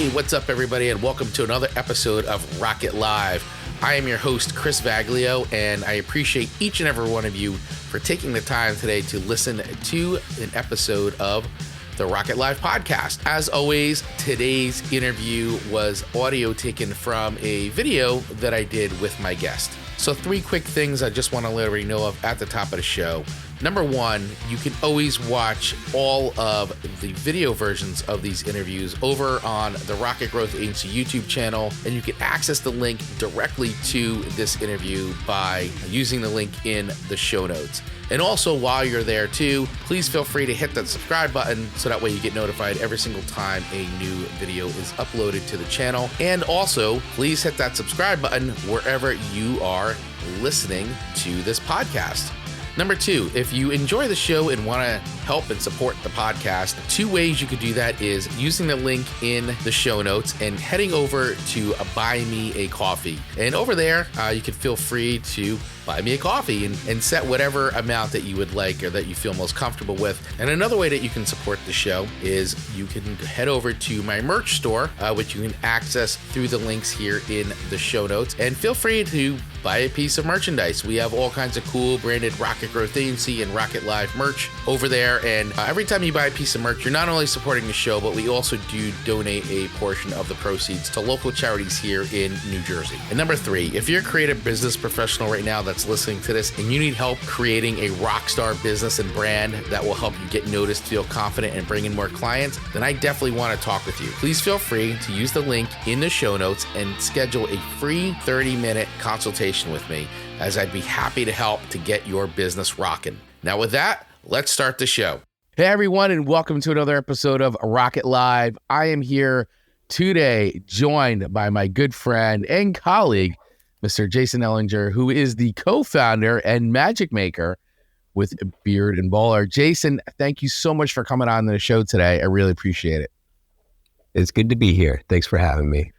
Hey, what's up, everybody, and welcome to another episode of Rocket Live. I am your host, Chris Vaglio, and I appreciate each and every one of you for taking the time today to listen to an episode of the Rocket Live podcast. As always, today's interview was audio taken from a video that I did with my guest. So 3 quick things I just want to let everybody know of at the top of the show. Number 1, you can always watch all of the video versions of these interviews over on the Rocket Growth Agency YouTube channel, and you can access the link directly to this interview by using the link in the show notes. And also, while you're there too, please feel free to hit that subscribe button so that way you get notified every single time a new video is uploaded to the channel. And also, please hit that subscribe button wherever you are listening to this podcast. Number 2, if you enjoy the show and want to help and support the podcast, 2 ways you could do that is using the link in the show notes and heading over to Buy Me a Coffee. And over there, you can feel free to buy me a coffee and set whatever amount that you would like or that you feel most comfortable with. And another way that you can support the show is you can head over to my merch store, which you can access through the links here in the show notes. And feel free to buy a piece of merchandise. We have all kinds of cool branded Rocket Growth Agency and Rocket Live merch over there. And every time you buy a piece of merch, you're not only supporting the show, but we also do donate a portion of the proceeds to local charities here in New Jersey. And number 3, if you're a creative business professional right now that's listening to this and you need help creating a rock star business and brand that will help you get noticed, feel confident, and bring in more clients, then I definitely want to talk with you. Please feel free to use the link in the show notes and schedule a free 30-minute consultation with me, as I'd be happy to help to get your business rocking. Now with that, let's start the show. Hey everyone, and welcome to another episode of Rocket Live. I am here today joined by my good friend and colleague, Mr. Jason Ellinger, who is the co-founder and magic maker with Beard and Bowler. Jason, thank you so much for coming on the show today. I really appreciate it. It's good to be here. Thanks for having me.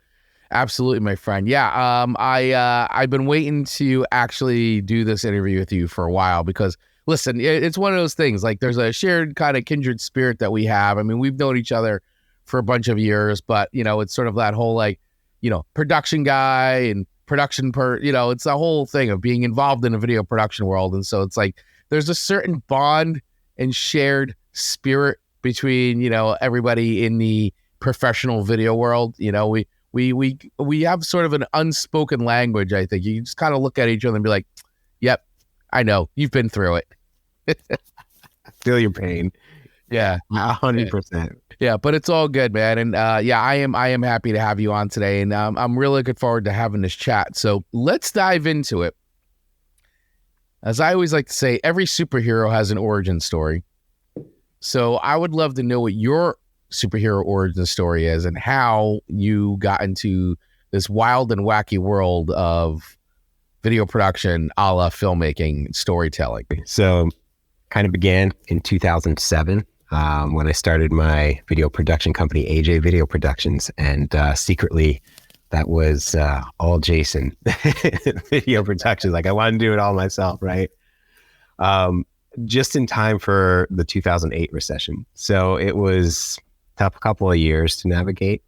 Absolutely, my friend. Yeah, I've been waiting to actually do this interview with you for a while because, listen, it's one of those things. Like, there's a shared kind of kindred spirit that we have. I mean, we've known each other for a bunch of years, but, you know, it's sort of that whole, like, you know, production guy and production it's the whole thing of being involved in a video production world. And so it's like there's a certain bond and shared spirit between, you know, everybody in the professional video world. You know, we have sort of an unspoken language. I think you just kind of look at each other and be like, yep, I know, you've been through it. Feel your pain. Yeah, 100%. Yeah, but it's all good, man. And yeah, I am happy to have you on today, and I'm really looking forward to having this chat. So let's dive into it. As I always like to say, every superhero has an origin story. So I would love to know what your superhero origin story is and how you got into this wild and wacky world of video production, a la filmmaking, storytelling. So kind of began in 2007. When I started my video production company, AJ Video Productions, and secretly that was all Jason video productions. Like, I wanted to do it all myself, right? Just in time for the 2008 recession. So it was a tough couple of years to navigate,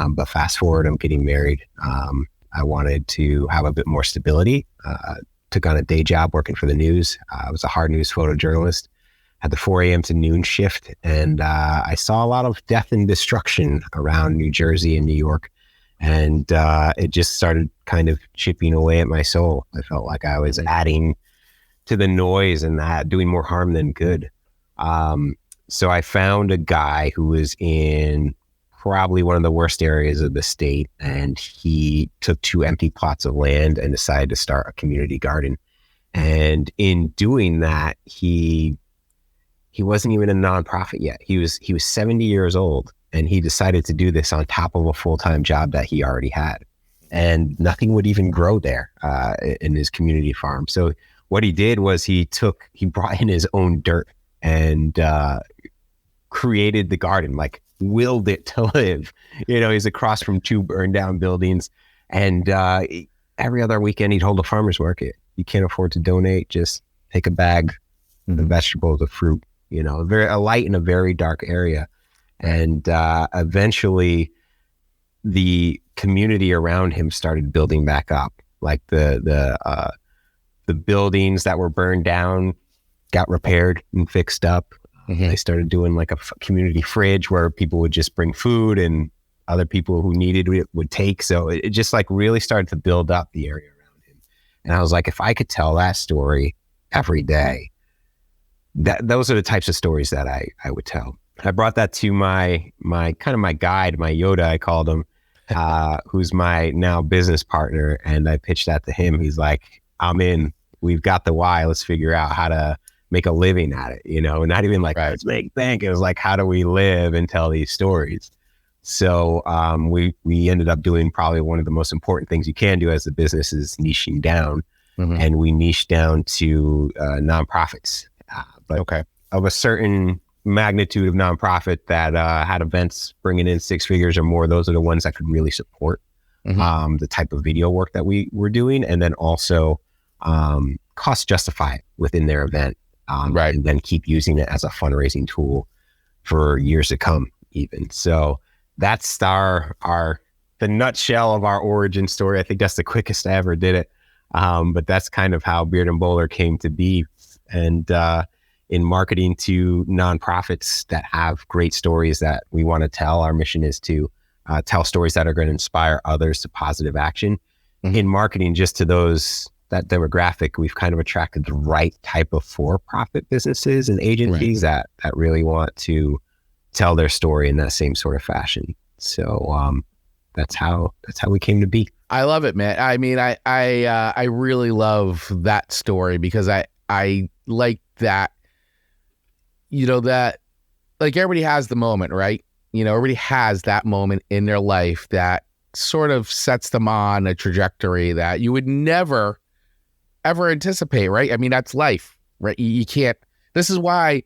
but fast forward, I'm getting married. I wanted to have a bit more stability. Took on a day job working for the news. I was a hard news photojournalist. Had the 4 a.m. to noon shift, and I saw a lot of death and destruction around New Jersey and New York, and it just started kind of chipping away at my soul. I felt like I was adding to the noise and doing more harm than good. So I found a guy who was in probably one of the worst areas of the state, and he took 2 empty plots of land and decided to start a community garden. And in doing that, he wasn't even a nonprofit yet. He was 70 years old, and he decided to do this on top of a full-time job that he already had. And nothing would even grow there in his community farm. So what he did was he brought in his own dirt and created the garden, like willed it to live. You know, he's across from 2 burned down buildings, and every other weekend he'd hold a farmer's market. You can't afford to donate, just take a bag of the vegetables, the fruit, you know, a light in a very dark area. And eventually the community around him started building back up. Like the buildings that were burned down got repaired and fixed up. They started doing like a community fridge where people would just bring food and other people who needed it would take. So it just like really started to build up the area around him. And I was like, if I could tell that story every day, those are the types of stories that I would tell. I brought that to my kind of my guide, my Yoda, I called him, who's my now business partner. And I pitched that to him. He's like, I'm in, we've got the why, let's figure out how to make a living at it, you know, not even like, let's make bank. It was like, how do we live and tell these stories? So we ended up doing probably one of the most important things you can do as a business is niching down. And we niched down to nonprofits, but of a certain magnitude of nonprofit that had events bringing in 6 figures or more. Those are the ones that could really support the type of video work that we were doing, and then also cost justify it within their event, and then keep using it as a fundraising tool for years to come even. So that's the nutshell of our origin story. I think that's the quickest I ever did it. But that's kind of how Beard and Bowler came to be. And in marketing to nonprofits that have great stories that we want to tell, our mission is to tell stories that are going to inspire others to positive action. In marketing just to that demographic, we've kind of attracted the right type of for-profit businesses and agencies that really want to tell their story in that same sort of fashion. So that's how we came to be. I love it, man. I mean, I really love that story because I like that, you know, that like everybody has the moment, right? You know, everybody has that moment in their life that sort of sets them on a trajectory that you would never, ever anticipate, right? I mean, that's life, right? You can't, this is why,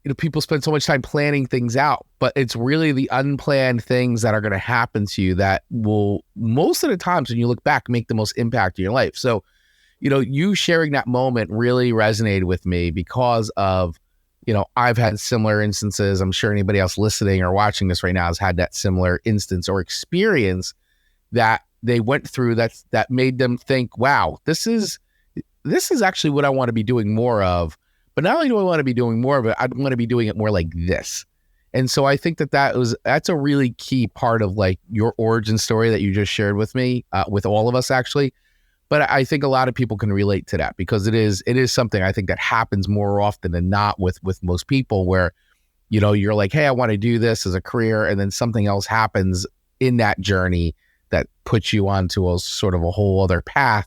you know, people spend so much time planning things out, but it's really the unplanned things that are going to happen to you that will, most of the times when you look back, make the most impact in your life. So, you know, you sharing that moment really resonated with me because of, you know, I've had similar instances. I'm sure anybody else listening or watching this right now has had that similar instance or experience that they went through that made them think, wow, this is actually what I want to be doing more of. But not only do I want to be doing more of it, I want to be doing it more like this. And so I think that's a really key part of like your origin story that you just shared with me, with all of us actually. But I think a lot of people can relate to that because it is something I think that happens more often than not with most people where, you know, you're like, hey, I want to do this as a career. And then something else happens in that journey that puts you onto a sort of a whole other path,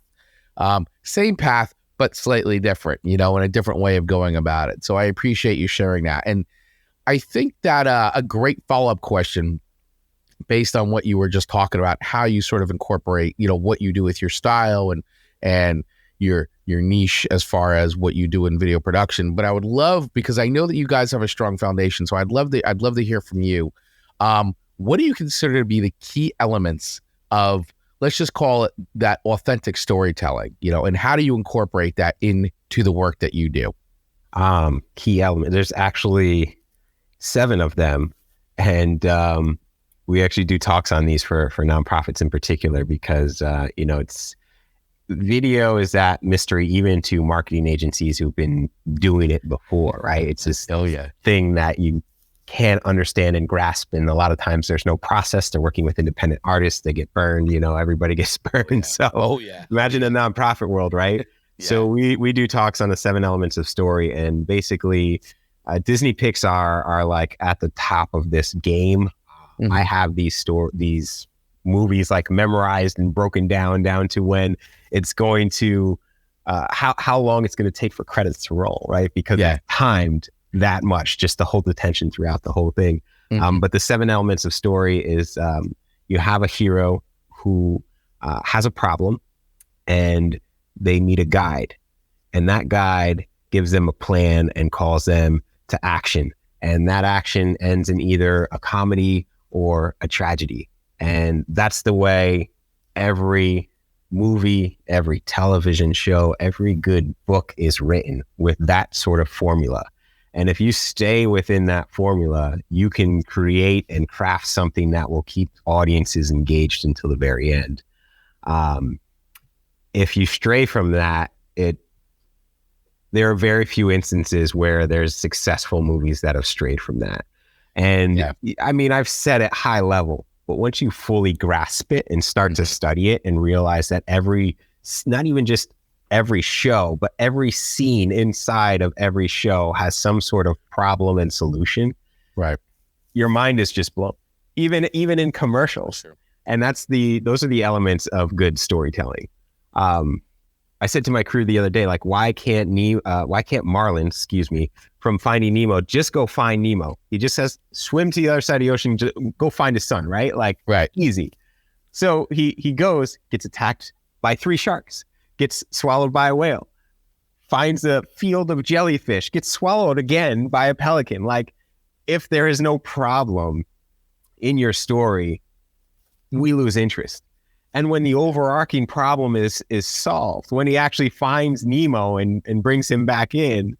same path, but slightly different, you know, and a different way of going about it. So I appreciate you sharing that. And I think that a great follow-up question based on what you were just talking about, how you sort of incorporate, you know, what you do with your style and your niche as far as what you do in video production. But I would love, because I know that you guys have a strong foundation, so I'd love to hear from you. What do you consider to be the key elements of, let's just call it that authentic storytelling, you know, and how do you incorporate that into the work that you do? Key element. There's actually 7 of them. And we actually do talks on these for nonprofits in particular, because, you know, video is that mystery even to marketing agencies who've been doing it before, right? It's this thing that you can't understand and grasp. And a lot of times there's no process. They're working with independent artists. They get burned, you know, everybody gets burned. So imagine the nonprofit world, right? So we do talks on the 7 elements of story, and basically Disney Pixar are like at the top of this game. I have these movies like memorized and broken down to when it's going to, how long it's going to take for credits to roll, right? Because it's timed that much just to hold attention throughout the whole thing. But the 7 elements of story is you have a hero who has a problem and they meet a guide, and that guide gives them a plan and calls them to action. And that action ends in either a comedy or a tragedy. And that's the way every movie, every television show, every good book is written, with that sort of formula. And if you stay within that formula, you can create and craft something that will keep audiences engaged until the very end. If you stray from that, there are very few instances where there's successful movies that have strayed from that. And I mean, I've said it high level, but once you fully grasp it and start to study it and realize that not even just every show, but every scene inside of every show has some sort of problem and solution, right? Your mind is just blown, even in commercials. Sure. And those are the elements of good storytelling. I said to my crew the other day, like, why can't Marlin, from Finding Nemo, just go find Nemo? He just says, swim to the other side of the ocean, just go find his son, right? Like, right. Easy. So he goes, gets attacked by 3 sharks, gets swallowed by a whale, finds a field of jellyfish, gets swallowed again by a pelican. Like, if there is no problem in your story, we lose interest. And when the overarching problem is solved, when he actually finds Nemo and brings him back in,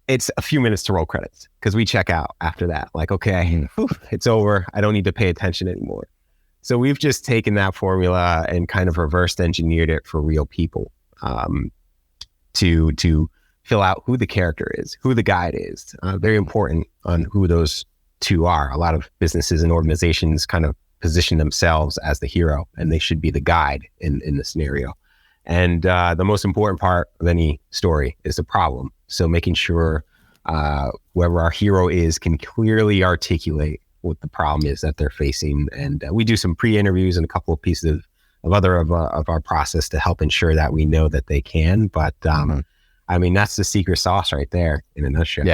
it's a few minutes to roll credits because we check out after that. Like, okay, it's over. I don't need to pay attention anymore. So we've just taken that formula and kind of reversed engineered it for real people, to fill out who the character is, who the guide is. Very important on who those two are. A lot of businesses and organizations kind of position themselves as the hero, and they should be the guide in the scenario. And the most important part of any story is the problem. So making sure whoever our hero is can clearly articulate what the problem is that they're facing. And we do some pre-interviews and a couple of pieces of our process to help ensure that we know that they can. But I mean, that's the secret sauce right there in a nutshell.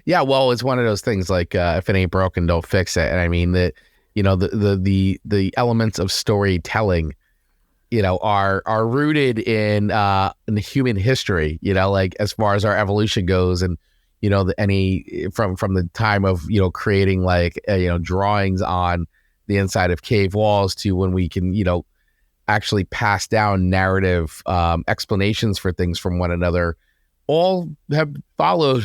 Yeah. Well, it's one of those things like if it ain't broken, don't fix it. And I mean that, the elements of storytelling, are rooted in human history, like as far as our evolution goes, and from the time of creating like drawings on the inside of cave walls to when we can actually pass down narrative explanations for things from one another, all have followed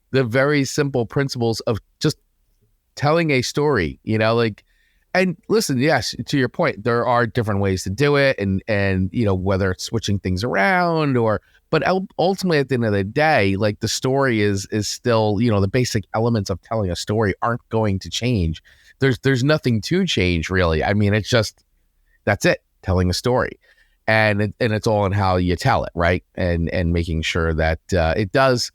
the very simple principles of just telling a story, and listen, yes, to your point, there are different ways to do it, and whether it's switching things around but ultimately at the end of the day, like the story is still, the basic elements of telling a story aren't going to change. There's nothing to change really. I mean, it's just, that's it, telling a story, and it's all in how you tell it, right? And making sure that it does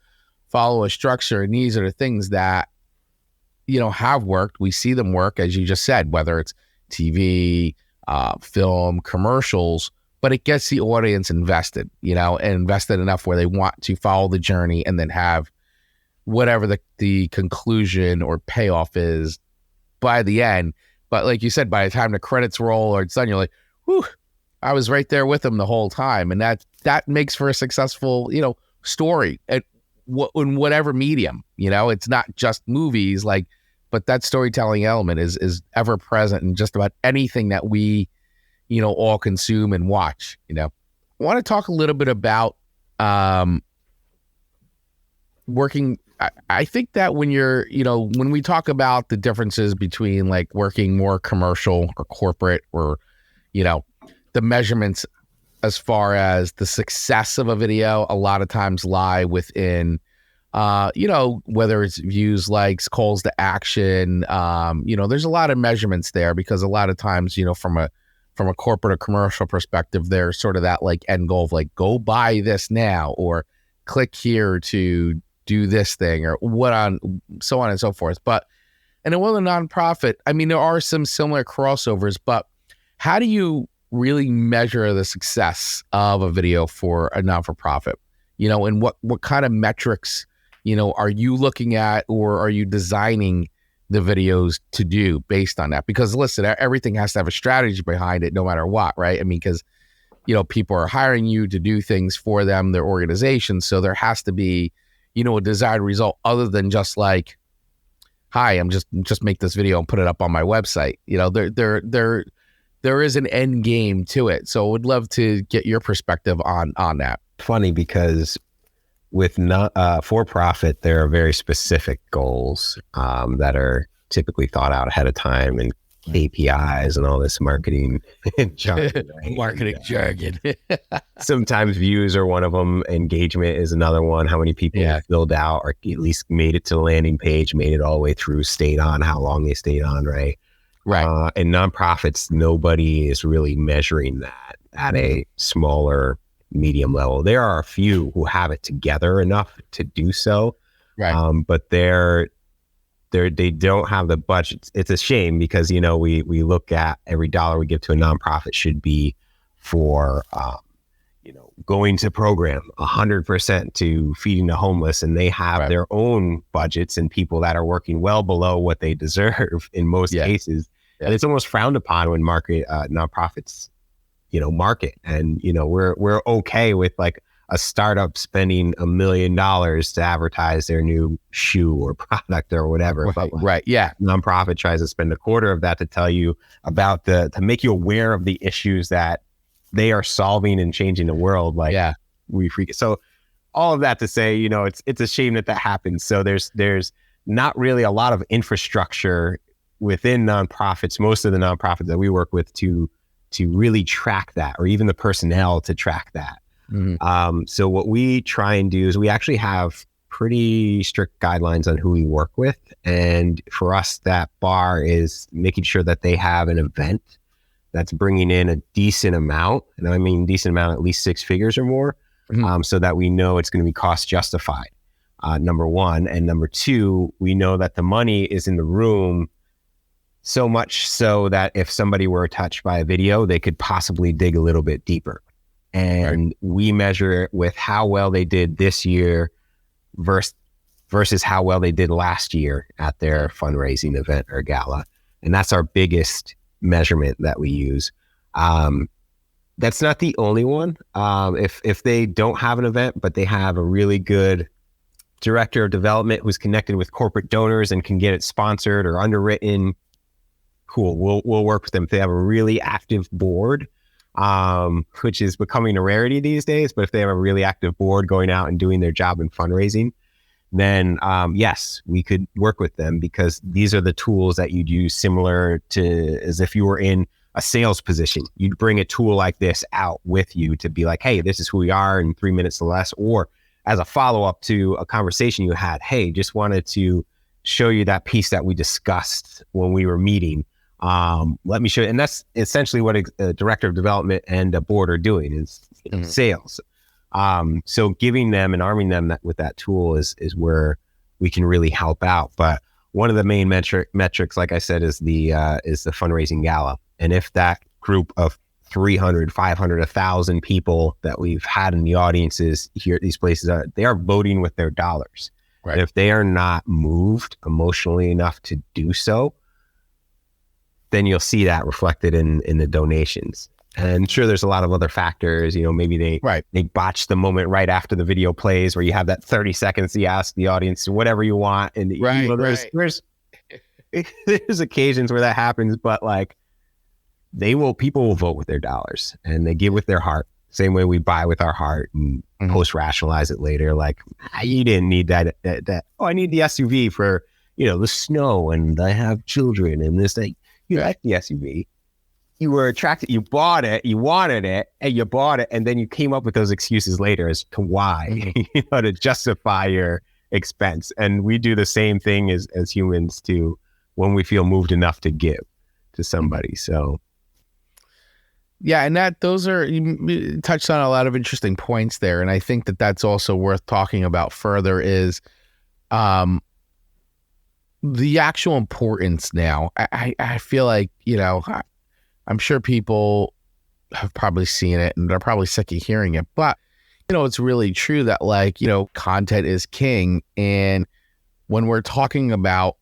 follow a structure, and these are the things that have worked. We see them work, as you just said, whether it's TV, film, commercials, but it gets the audience invested, and invested enough where they want to follow the journey and then have whatever the conclusion or payoff is by the end. But like you said, by the time the credits roll or it's done, you're like, whew, I was right there with them the whole time. And that makes for a successful, story in whatever medium, it's not just movies, but that storytelling element is ever present in just about anything that we, all consume and watch. I want to talk a little bit about working. I think that when you're, when we talk about the differences between like working more commercial or corporate or, the measurements as far as the success of a video, a lot of times lie within whether it's views, likes, calls to action, there's a lot of measurements there because a lot of times, from a corporate or commercial perspective, there's sort of that like end goal of like, go buy this now, or click here to do this thing, or so on and so forth. But, and in one of the nonprofit, I mean, there are some similar crossovers, but how do you really measure the success of a video for a non-for-profit? And what kind of metrics are you looking at, or are you designing the videos to do based on that? Because listen, everything has to have a strategy behind it no matter what, right? I mean, because, people are hiring you to do things for them, their organization. So there has to be, a desired result other than just like, hi, I'm just make this video and put it up on my website. There is an end game to it. So I would love to get your perspective on that. Funny because with not for profit, there are very specific goals that are typically thought out ahead of time, and KPIs and all this marketing jargon. Right? Marketing jargon. Sometimes views are one of them. Engagement is another one. How many people have filled out or at least made it to the landing page, made it all the way through, stayed on, how long they stayed on, right? Right. And nonprofits, nobody is really measuring that at a smaller, medium level. There are a few who have it together enough to do so, right? But they don't have the budget. It's a shame because, you know, we look at every dollar we give to a nonprofit should be for, you know, going to program 100% to feeding the homeless, and they have their own budgets and people that are working well below what they deserve in most cases. And it's almost frowned upon when nonprofits, you know, market. And, you know, we're okay with like a startup spending $1 million to advertise their new shoe or product or whatever. Right. But Right. Yeah. nonprofit tries to spend a quarter of that to tell you about to make you aware of the issues that they are solving and changing the world. Like so all of that to say, you know, it's a shame that happens. So there's not really a lot of infrastructure within nonprofits, most of the nonprofits that we work with to really track that, or even the personnel to track that. Mm-hmm. So what we try and do is we actually have pretty strict guidelines on who we work with. And for us, that bar is making sure that they have an event that's bringing in a decent amount. And I mean, decent amount, at least 6 figures or more, so that we know it's going to be cost justified, number one. And number two, we know that the money is in the room so much so that if somebody were touched by a video, they could possibly dig a little bit deeper. And we measure it with how well they did this year versus how well they did last year at their fundraising event or gala. And that's our biggest measurement that we use. That's not the only one. If they don't have an event, but they have a really good director of development who's connected with corporate donors and can get it sponsored or underwritten, cool. We'll work with them. If they have a really active board, which is becoming a rarity these days, but if they have a really active board going out and doing their job in fundraising, then yes, we could work with them, because these are the tools that you'd use similar to as if you were in a sales position. You'd bring a tool like this out with you to be like, hey, this is who we are in 3 minutes or less, or as a follow-up to a conversation you had, hey, just wanted to show you that piece that we discussed when we were meeting. Let me show you. And that's essentially what a director of development and a board are doing is sales. So giving them and arming them with that tool is where we can really help out. But one of the main metrics, like I said, is the fundraising gala. And if that group of 300, 500, 1,000 people that we've had in the audiences here at these places, they are voting with their dollars. Right. And if they are not moved emotionally enough to do so, then you'll see that reflected in the donations. And sure, there's a lot of other factors. You know, maybe they botch the moment right after the video plays, where you have that 30 seconds to ask the audience whatever you want. And there's occasions where that happens, but like people will vote with their dollars and they give with their heart. Same way we buy with our heart and post rationalize it later. Like, you didn't need that. Oh, I need the SUV for, you know, the snow, and I have children and this thing. You like the SUV. You were attracted, you bought it, you wanted it, and you bought it, and then you came up with those excuses later as to why, you know, to justify your expense. And we do the same thing as humans too, when we feel moved enough to give to somebody. So yeah, and you touched on a lot of interesting points there, and I think that's also worth talking about further is the actual importance now. I feel like, you know, I'm sure people have probably seen it and they're probably sick of hearing it, but, you know, it's really true that, like, you know, content is king. And when we're talking about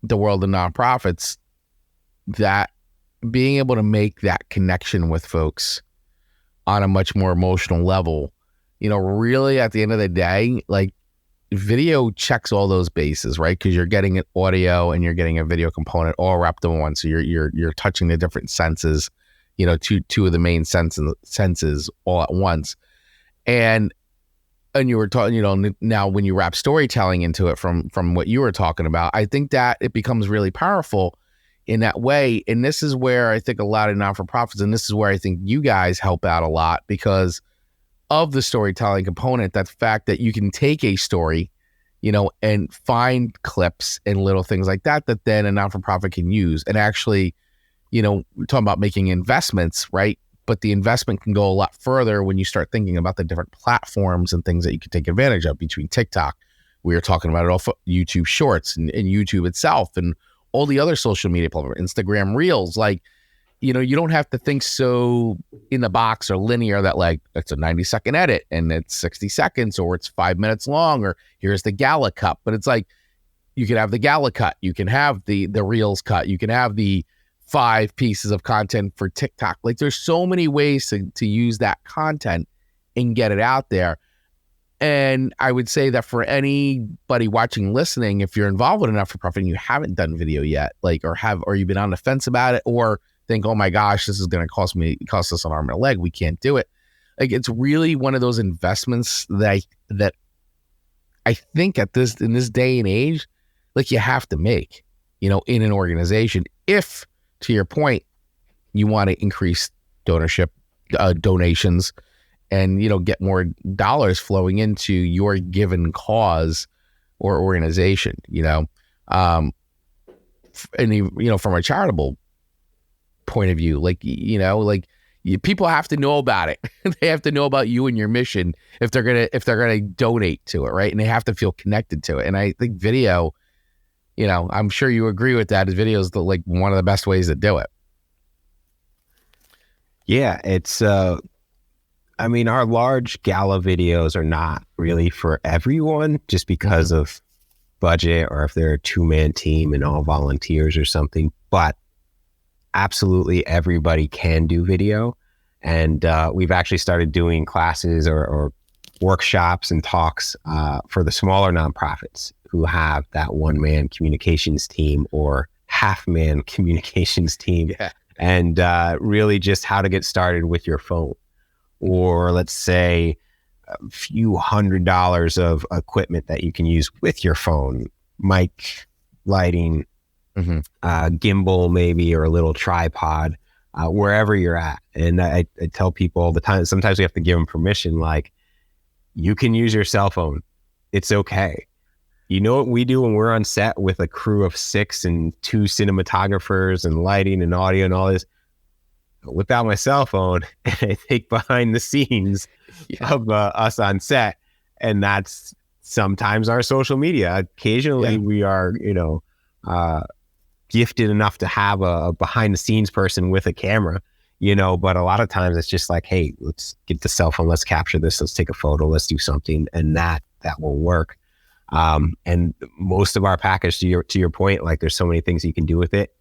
the world of nonprofits, that being able to make that connection with folks on a much more emotional level, you know, really at the end of the day, like, video checks all those bases, right? Because you're getting an audio and you're getting a video component all wrapped in one. So you're touching the different senses, you know, two of the main senses all at once. And and you were talking, now when you wrap storytelling into it from what you were talking about, I think that it becomes really powerful in that way. And this is where I think a lot of not-for-profits, and this is where I think you guys help out a lot because of the storytelling component, that fact that you can take a story, and find clips and little things like that then a not-for-profit can use. And actually, we're talking about making investments, right? But the investment can go a lot further when you start thinking about the different platforms and things that you can take advantage of between TikTok. We were talking about it off YouTube Shorts and YouTube itself and all the other social media platforms, Instagram Reels. Like, you don't have to think so in the box or linear that like it's a 90-second edit and it's 60 seconds or it's 5 minutes long or here's the gala cut. But it's like you can have the gala cut, you can have the Reels cut, you can have the 5 pieces of content for TikTok. Like there's so many ways to use that content and get it out there. And I would say that for anybody watching, listening, if you're involved with a not-for-profit and you haven't done video yet, or you've been on the fence about it, or think, oh my gosh, this is going to cost us an arm and a leg, we can't do it. Like it's really one of those investments that I think in this day and age, like you have to make, in an organization if, to your point, you want to increase donations and, get more dollars flowing into your given cause or organization, and, from a charitable point of view, people have to know about it. They have to know about you and your mission if they're gonna donate to it, right? And they have to feel connected to it. And I think video, I'm sure you agree with that. Video is one of the best ways to do it. Yeah, it's. Our large gala videos are not really for everyone, just because of budget or if they're a 2-man team and all volunteers or something. But absolutely everybody can do video, and we've actually started doing classes or workshops and talks for the smaller nonprofits who have that 1-man communications team or half-man communications team, and really just how to get started with your phone, or let's say a few $100s of equipment that you can use with your phone, mic, lighting, gimbal maybe, or a little tripod, wherever you're at. And I tell people all the time, sometimes we have to give them permission, like, you can use your cell phone. It's okay. You know what we do when we're on set with a crew of 6 and 2 cinematographers and lighting and audio and all this? I whip out my cell phone and I take behind the scenes of us on set. And that's sometimes our social media. Occasionally we are, gifted enough to have a behind the scenes person with a camera, but a lot of times it's just like, hey, let's get the cell phone, let's capture this, let's take a photo, let's do something, and that will work. And most of our package, to your point, like there's so many things you can do with it.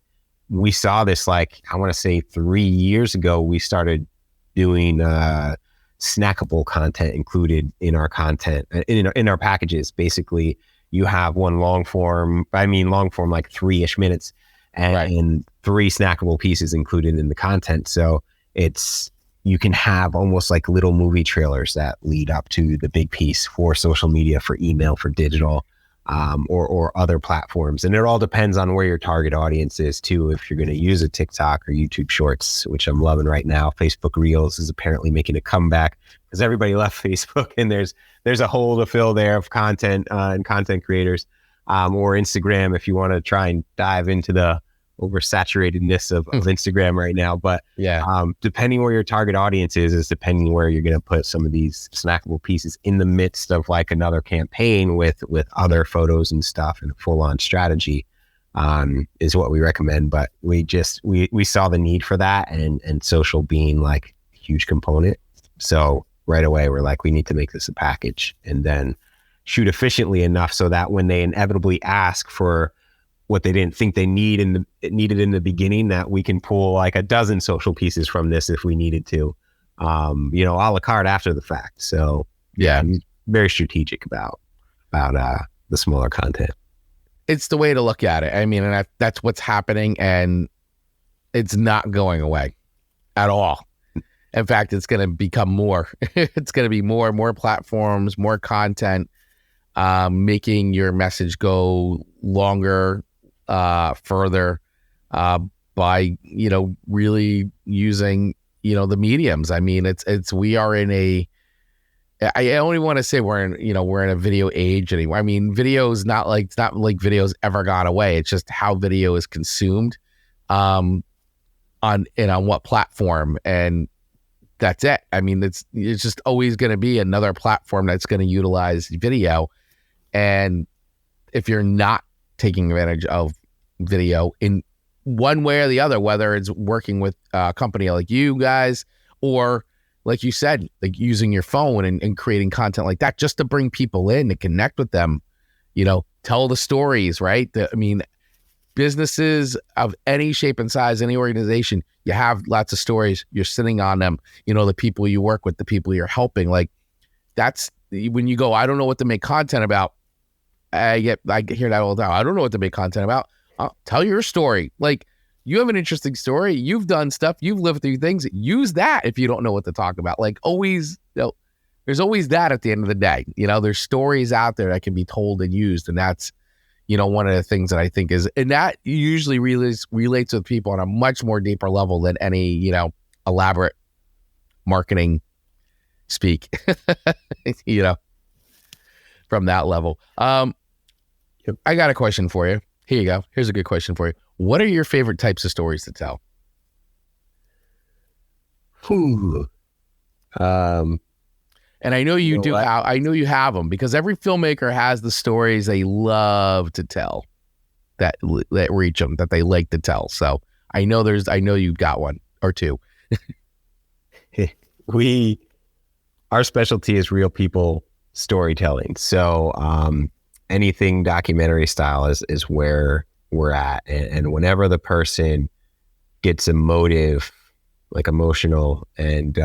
We saw this, I want to say 3 years ago, we started doing snackable content included in our content, in our packages. Basically, you have one long form like 3-ish minutes and 3 snackable pieces included in the content. So you can have almost like little movie trailers that lead up to the big piece for social media, for email, for digital, or other platforms. And it all depends on where your target audience is too. If you're going to use a TikTok or YouTube Shorts, which I'm loving right now, Facebook Reels is apparently making a comeback because everybody left Facebook, and there's a hole to fill there of content and content creators, or Instagram if you want to try and dive into the oversaturatedness of Instagram right now. But depending where your target audience is depending where you're going to put some of these snackable pieces in the midst of like another campaign with other photos and stuff, and a full-on strategy is what we recommend. But we saw the need for that, and social being like a huge component. So right away we're like, we need to make this a package and then shoot efficiently enough so that when they inevitably ask for what they didn't think they needed in the beginning, that we can pull like a dozen social pieces from this if we needed to, a la carte after the fact. So I'm very strategic about the smaller content. It's the way to look at it. I mean, and that's what's happening, and it's not going away at all. In fact, it's going to become more. It's going to be more and more platforms, more content, making your message go longer, further, by, really using, the mediums. I mean, we are in I only want to say we're in a video age anymore. I mean, it's not like video's ever gone away. It's just how video is consumed, on what platform, and that's it. I mean, it's just always going to be another platform that's going to utilize video. And if you're not taking advantage of video in one way or the other, whether it's working with a company like you guys, or like you said, like using your phone and creating content like that, just to bring people in to connect with them, tell the stories, right? Businesses of any shape and size, any organization, you have lots of stories. You're sitting on them, the people you work with, the people you're helping. Like, that's when you go, I don't know what to make content about. I hear that all the time. I don't know what to make content about. Tell your story. Like, you have an interesting story. You've done stuff. You've lived through things. Use that if you don't know what to talk about. Like, always, there's always that at the end of the day. There's stories out there that can be told and used. And that's, one of the things that I think is, and that usually relates with people on a much more deeper level than any, elaborate marketing speak, from that level. I got a question for you. Here you go. Here's a good question for you. What are your favorite types of stories to tell? And I know you do. I know you have them, because every filmmaker has the stories they love to tell, that reach them, that they like to tell. So I know you've got one or two. Our specialty is real people storytelling. So anything documentary style is where we're at. And whenever the person gets emotive, like emotional, and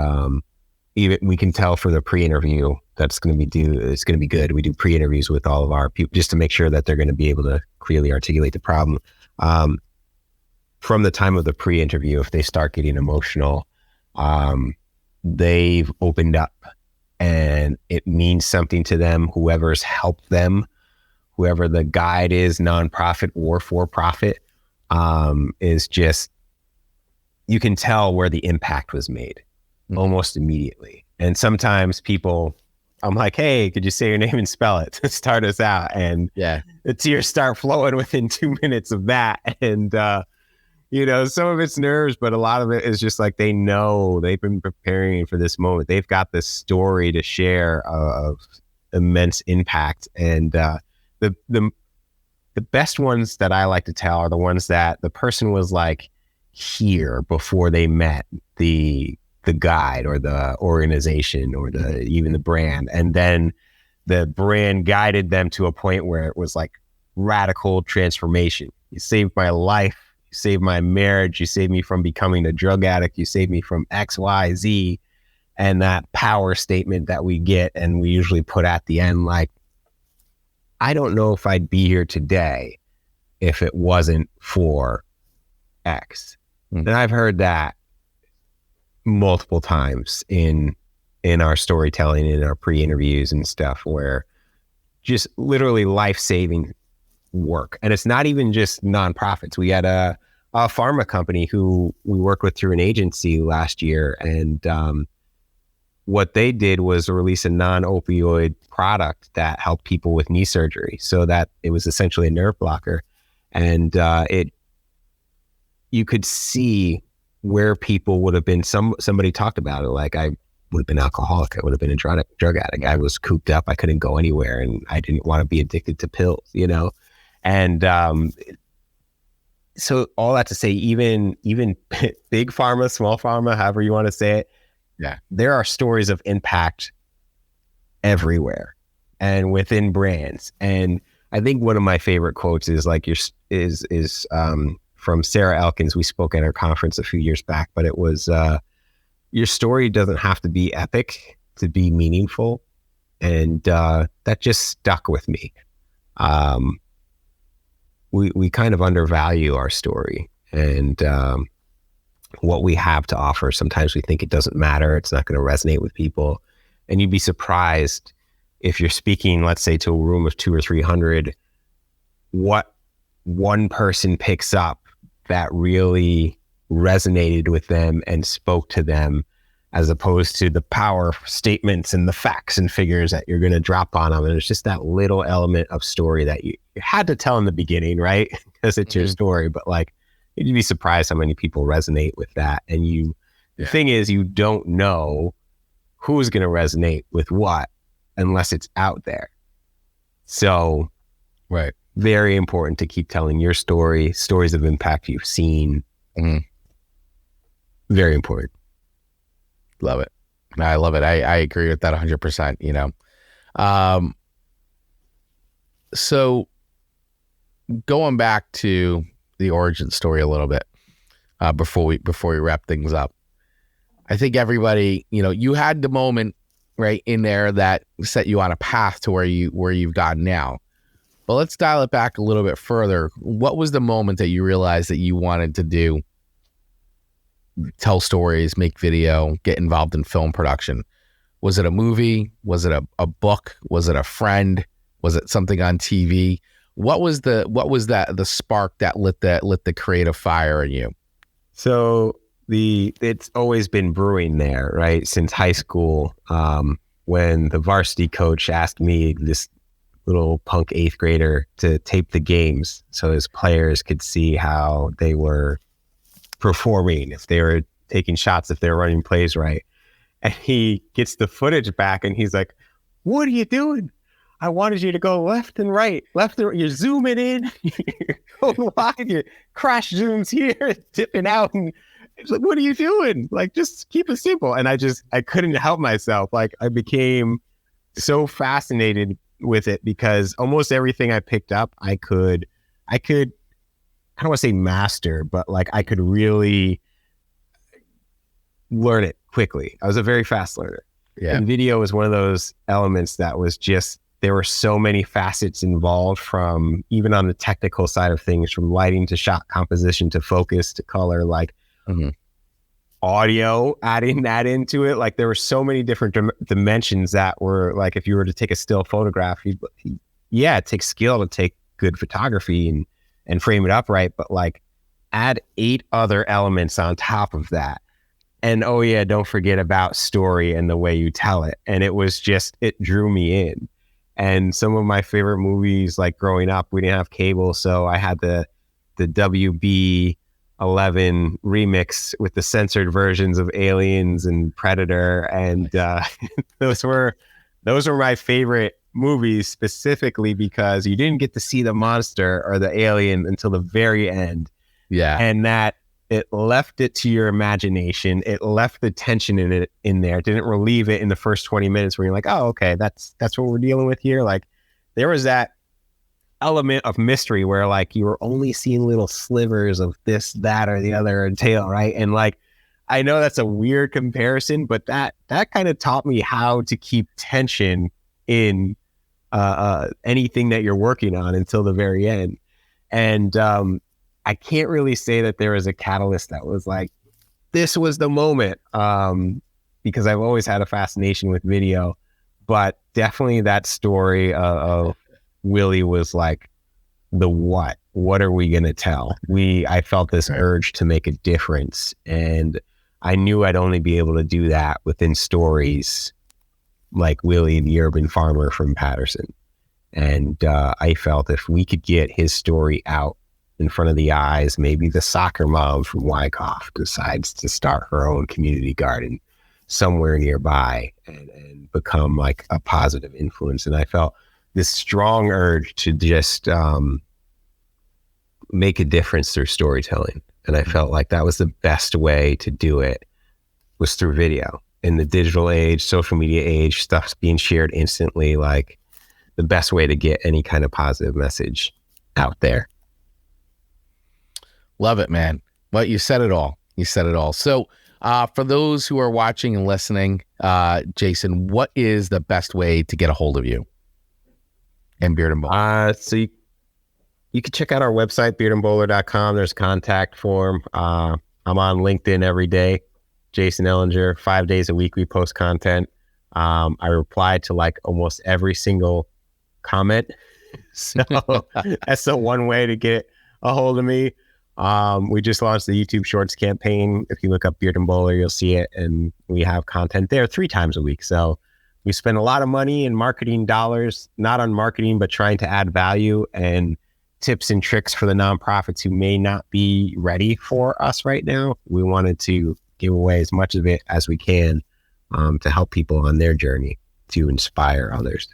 even we can tell for the pre-interview it's going to be good. We do pre-interviews with all of our people just to make sure that they're going to be able to clearly articulate the problem. From the time of the pre-interview, if they start getting emotional, they've opened up and it means something to them. Whoever's helped them, whoever the guide is, nonprofit or for-profit, is just, you can tell where the impact was made almost immediately. And sometimes people, I'm like, hey, could you say your name and spell it to start us out? And the tears start flowing within 2 minutes of that. And, some of it's nerves, but a lot of it is just like, they know they've been preparing for this moment. They've got this story to share of immense impact. And the best ones that I like to tell are the ones that the person was like here before they met the guide or the organization or even the brand. And then the brand guided them to a point where it was like radical transformation. You saved my life. You saved my marriage. You saved me from becoming a drug addict. You saved me from X, Y, Z. And that power statement that we get and we usually put at the end, like, I don't know if I'd be here today if it wasn't for X. And I've heard that multiple times in our storytelling, in our pre-interviews and stuff, where just literally life-saving work. And it's not even just nonprofits. We had a pharma company who we worked with through an agency last year, and what they did was release a non-opioid product that helped people with knee surgery. So that it was essentially a nerve blocker, and you could see where people would have been. Somebody talked about it, like, I would have been alcoholic. I would have been a drug addict. I was cooped up. I couldn't go anywhere, and I didn't want to be addicted to pills, And so all that to say, even big pharma, small pharma, however you want to say it, there are stories of impact everywhere and within brands. And I think one of my favorite quotes is like is from Sarah Elkins. We spoke at our conference a few years back, but it was, your story doesn't have to be epic to be meaningful. And that just stuck with me. We kind of undervalue our story. And what we have to offer. Sometimes we think it doesn't matter. It's not going to resonate with people. And you'd be surprised if you're speaking, let's say, to a room of 200 or 300, what one person picks up that really resonated with them and spoke to them, as opposed to the power statements and the facts and figures that you're going to drop on them. And it's just that little element of story that you had to tell in the beginning, right? Because it's your story. But like, you'd be surprised how many people resonate with that. And the thing is, you don't know who's going to resonate with what unless it's out there. So, right. Very important to keep telling your story, stories of impact you've seen. Very important. Love it. No, I love it. I agree with that 100%, you know. So going back to the origin story a little bit, before we wrap things up, I think everybody, you know, you had the moment right in there that set you on a path to where you've gotten now. But let's dial it back a little bit further. What was the moment that you realized that you wanted to tell stories, make video, get involved in film production? Was it a movie? Was it a book? Was it a friend? Was it something on TV? What was the spark that lit the creative fire in you? So it's always been brewing there, right? Since high school, when the varsity coach asked me, this little punk 8th grader, to tape the games so his players could see how they were performing, if they were taking shots, if they were running plays right. And he gets the footage back and he's like, "What are you doing? I wanted you to go left and right, you're zooming in, you're going wide, your crash zooms here, tipping out." And it's like, "What are you doing? Like, just keep it simple." And I couldn't help myself. Like, I became so fascinated with it because almost everything I picked up, I don't want to say master, but like I could really learn it quickly. I was a very fast learner. Yeah. And video was one of those elements that was just, there were so many facets involved, from even on the technical side of things, from lighting to shot composition to focus to color, like audio, adding that into it. Like, there were so many different dimensions that were like, if you were to take a still photograph, it takes skill to take good photography and frame it up right, but like add 8 other elements on top of that. And don't forget about story and the way you tell it. And it was just, it drew me in. And some of my favorite movies, like growing up, we didn't have cable, so I had the WB 11 remix with the censored versions of Aliens and Predator, and those were my favorite movies, specifically because you didn't get to see the monster or the alien until the very end. Yeah. And that it left it to your imagination. It left the tension in there. It didn't relieve it in the first 20 minutes where you're like, "Oh, okay, that's what we're dealing with here." Like, there was that element of mystery where like you were only seeing little slivers of this, that, or the other detail, right? And like, I know that's a weird comparison, but that kind of taught me how to keep tension in anything that you're working on until the very end. And I can't really say that there was a catalyst that was like, this was the moment, because I've always had a fascination with video, but definitely that story of Willie was like the what are we going to tell? I felt this urge to make a difference, and I knew I'd only be able to do that within stories like Willie, the urban farmer from Patterson. And I felt if we could get his story out in front of the eyes, maybe the soccer mom from Wyckoff decides to start her own community garden somewhere nearby and become like a positive influence. And I felt this strong urge to just make a difference through storytelling. And I felt like that was the best way to do it, was through video. In the digital age, social media age, stuff's being shared instantly. Like, the best way to get any kind of positive message out there. Love it, man. Well, you said it all. So for those who are watching and listening, Jason, what is the best way to get a hold of you and Beard and Bowler? So you can check out our website, beardandbowler.com. There's a contact form. I'm on LinkedIn every day. Jason Ellinger, 5 days a week we post content. I reply to like almost every single comment. So that's the one way to get a hold of me. We just launched the YouTube Shorts campaign. If you look up Beard and Bowler, you'll see it. And we have content there 3 times a week. So we spend a lot of money in marketing dollars, not on marketing, but trying to add value and tips and tricks for the nonprofits who may not be ready for us right now. We wanted to give away as much of it as we can to help people on their journey to inspire others.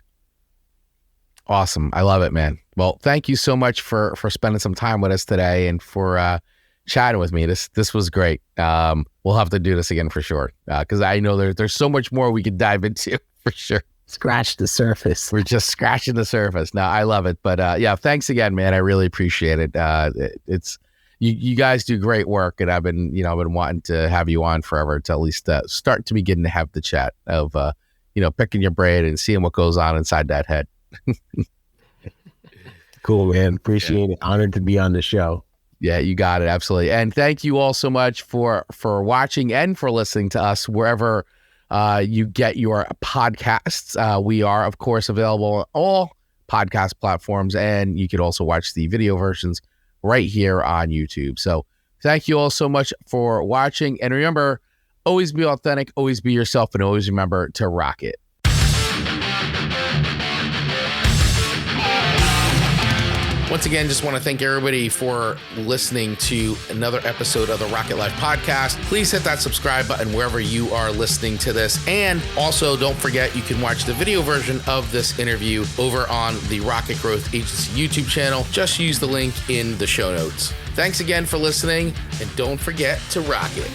Awesome. I love it, man. Well, thank you so much for spending some time with us today and for chatting with me. This was great. We'll have to do this again for sure, because I know there's so much more we could dive into for sure. Scratch the surface. We're just scratching the surface. No, I love it. But yeah, thanks again, man. I really appreciate it. It's you guys do great work, and I've been wanting to have you on forever to at least start to begin to have the chat of picking your brain and seeing what goes on inside that head. Cool, man. Appreciate it. Honored to be on the show. Yeah, you got it. Absolutely. And thank you all so much for watching and for listening to us wherever you get your podcasts. We are, of course, available on all podcast platforms, and you can also watch the video versions right here on YouTube. So thank you all so much for watching. And remember, always be authentic, always be yourself, and always remember to rock it. Once again, just want to thank everybody for listening to another episode of the Rocket Life podcast. Please hit that subscribe button wherever you are listening to this. And also, don't forget, you can watch the video version of this interview over on the Rocket Growth Agency YouTube channel. Just use the link in the show notes. Thanks again for listening, and don't forget to rock it.